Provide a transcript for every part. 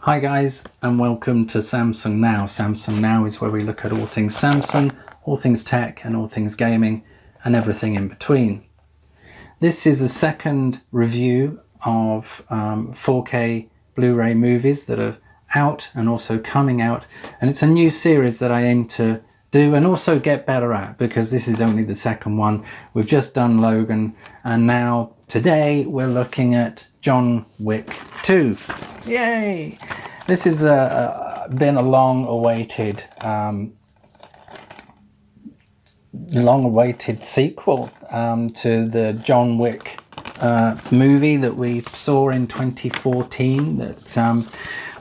Hi guys, and welcome to Samsung Now. Samsung Now is where we look at all things Samsung, all things tech and all things gaming and everything in between. This is the second review of 4K Blu-ray movies that are out and also coming out, and it's a new series that I aim to do and also get better at, because this is only the second one. We've just done Logan, and now today we're looking at John Wick 2. Yay! This has been a long-awaited sequel to the John Wick movie that we saw in 2014 that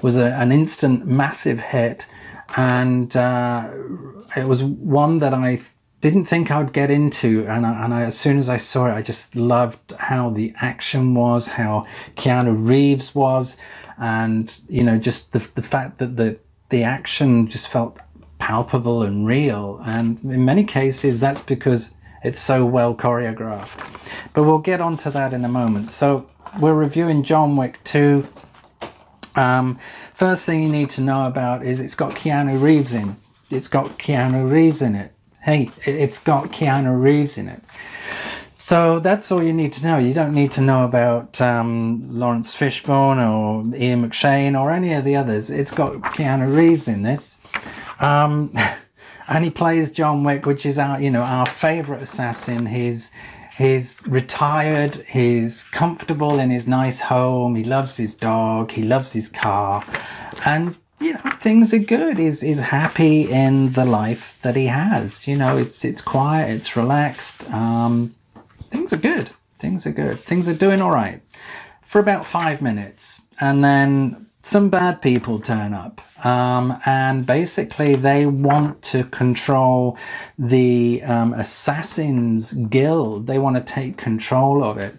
was an instant massive hit, and it was one that I didn't think I would get into, and as soon as I saw it, I just loved how the action was, how Keanu Reeves was, and you know, just the fact that the action just felt palpable and real, and in many cases that's because it's so well choreographed. But we'll get onto that in a moment. So we're reviewing John Wick 2. First thing you need to know about is it's got Keanu Reeves in. It's got Keanu Reeves in it. Hey, it's got Keanu Reeves in it. So that's all you need to know. You don't need to know about Lawrence Fishburne or Ian McShane or any of the others. It's got Keanu Reeves in this. And he plays John Wick, which is our favorite assassin. He's retired, he's comfortable in his nice home, he loves his dog, he loves his car, and things are good. He's happy in the life that he has. It's quiet, it's relaxed. Things are good. Things are doing all right for about 5 minutes, and then some bad people turn up, and basically they want to control the Assassins Guild. They want to take control of it,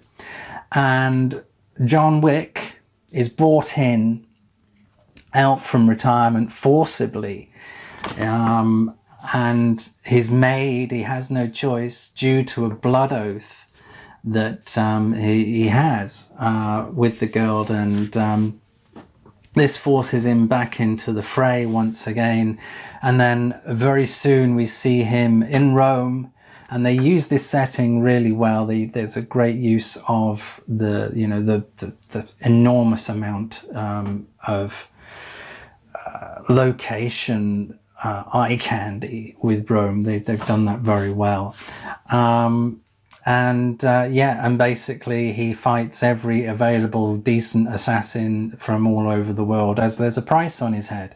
and John Wick is brought in out from retirement forcibly, and he's made, he has no choice due to a blood oath that he has with the guild, and this forces him back into the fray once again. And then very soon we see him in Rome, and they use this setting really well. There's a great use of the enormous amount of location eye candy with Rome. They've done that very well. And basically he fights every available decent assassin from all over the world, as there's a price on his head.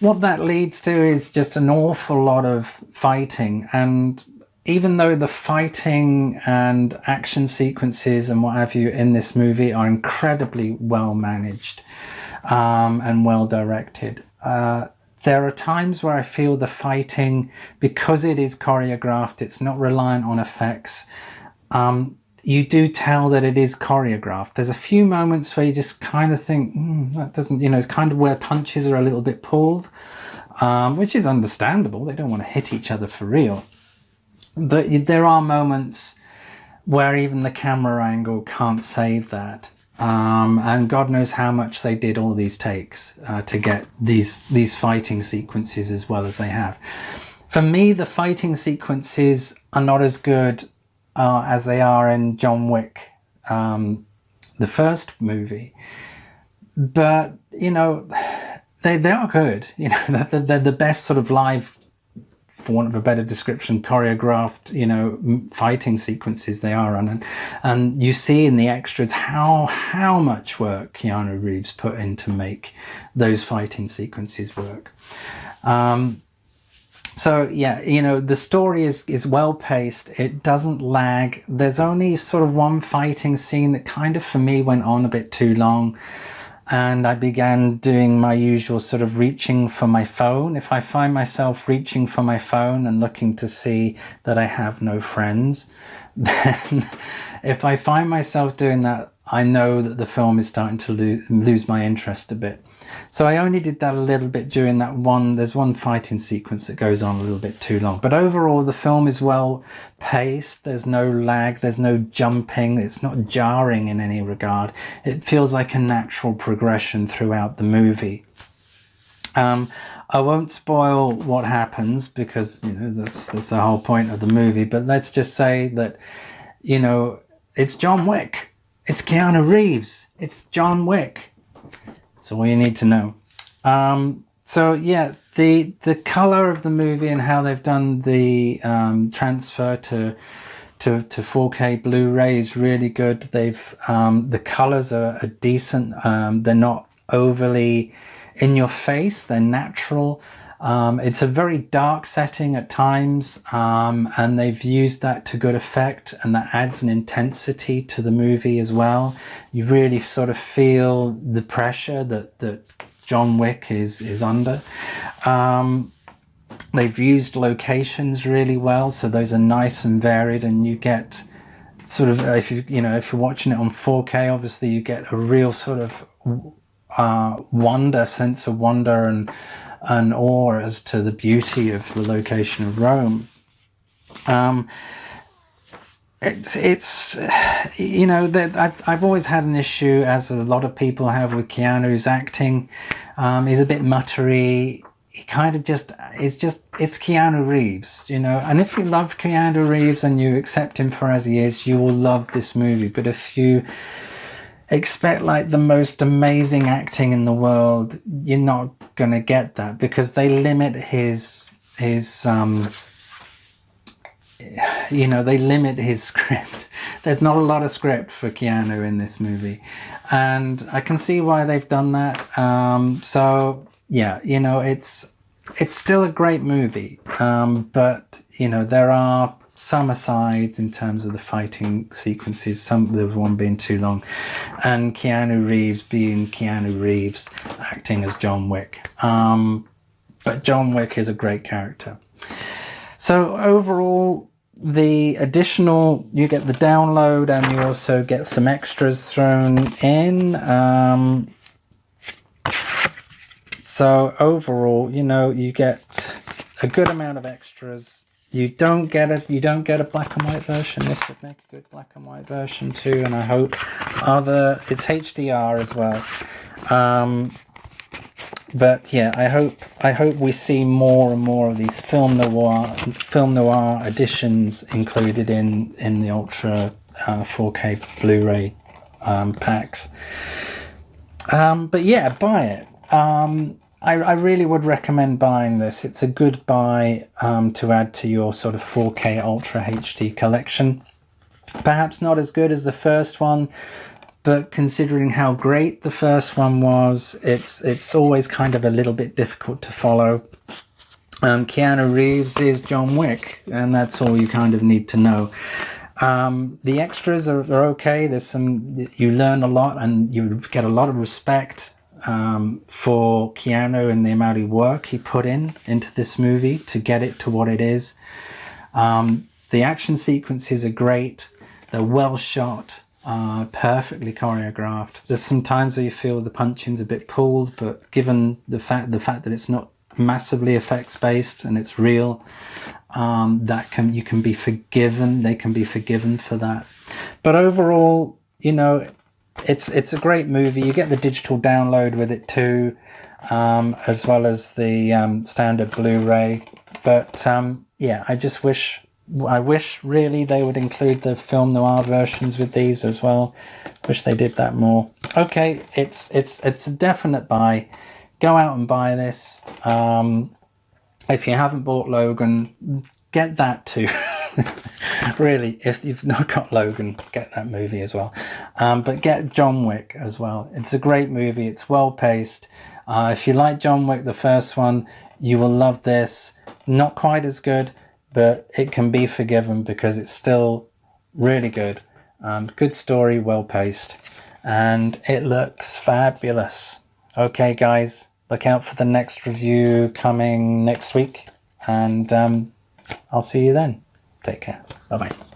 What that leads to is just an awful lot of fighting, and even though the fighting and action sequences and what have you in this movie are incredibly well managed and well directed, there are times where I feel the fighting, because it is choreographed, it's not reliant on effects, you do tell that it is choreographed. There's a few moments where you just kind of think, that doesn't, it's kind of where punches are a little bit pulled, which is understandable. They don't want to hit each other for real. But there are moments where even the camera angle can't save that. And God knows how much they did all these takes to get these fighting sequences as well as they have. For me, the fighting sequences are not as good as they are in John Wick, the first movie. But, they are good. They're the best sort of live, for want of a better description, choreographed, fighting sequences they are on, and you see in the extras how much work Keanu Reeves put in to make those fighting sequences work. So yeah, the story is well paced. It doesn't lag. There's only sort of one fighting scene that kind of for me went on a bit too long, and I began doing my usual sort of reaching for my phone. If I find myself reaching for my phone and looking to see that I have no friends, then if I find myself doing that, I know that the film is starting to lose my interest a bit. So I only did that a little bit during that one. There's one fighting sequence that goes on a little bit too long. But overall, the film is well paced. There's no lag. There's no jumping. It's not jarring in any regard. It feels like a natural progression throughout the movie. I won't spoil what happens because, you know, that's the whole point of the movie. But let's just say that, you know, it's John Wick. It's Keanu Reeves. It's John Wick. That's all you need to know. So yeah, the color of the movie and how they've done the transfer to 4K Blu-ray is really good. They've the colors are decent. They're not overly in your face. They're natural. It's a very dark setting at times, and they've used that to good effect, and that adds an intensity to the movie as well. You really sort of feel the pressure that John Wick is under. They've used locations really well, so those are nice and varied, and you get sort of, if you're watching it on 4K, obviously you get a real sort of sense of wonder and awe as to the beauty of the location of Rome. It's you know, that I've always had an issue, as a lot of people have, with Keanu's acting. He's a bit muttery. He kind of it's Keanu Reeves, you know. And if you love Keanu Reeves and you accept him for as he is, you will love this movie. But if you expect like the most amazing acting in the world, you're not gonna get that, because they limit his you know, they limit his script. There's not a lot of script for Keanu in this movie, and I can see why they've done that. So yeah, you know, it's still a great movie, but you know, there are some asides in terms of the fighting sequences, the one being too long, and Keanu Reeves being Keanu Reeves acting as John Wick. But John Wick is a great character. So overall, the additional, you get the download and you also get some extras thrown in. So overall, you know, you get a good amount of extras. You don't get a black and white version. This would make a good black and white version too, and I hope it's HDR as well. But yeah, I hope we see more and more of these film noir editions included in the Ultra 4K Blu-ray packs. But yeah, buy it. I really would recommend buying this. It's a good buy to add to your sort of 4K Ultra HD collection. Perhaps not as good as the first one, but considering how great the first one was, it's always kind of a little bit difficult to follow. Keanu Reeves is John Wick, and that's all you kind of need to know. The extras are okay. There's you learn a lot, and you get a lot of respect for Keanu and the amount of work he put into this movie to get it to what it is. The action sequences are great. They're well shot. Perfectly choreographed. There's some times where you feel the punching's a bit pulled, but given the fact that it's not massively effects based and it's real, you can be forgiven. They can be forgiven for that. But overall, you know, it's a great movie. You get the digital download with it too, as well as the standard Blu-ray. But yeah, I wish really they would include the film noir versions with these as well. Wish they did that more. Okay, it's a definite buy. Go out and buy this. If you haven't bought Logan, get that too. Really, if you've not got Logan, get that movie as well. But get John Wick as well. It's a great movie. It's well paced. If you like John Wick, the first one, you will love this. Not quite as good, but it can be forgiven because it's still really good. Good story, well paced, and it looks fabulous. Okay guys, look out for the next review coming next week, and I'll see you then. Take care. Bye bye.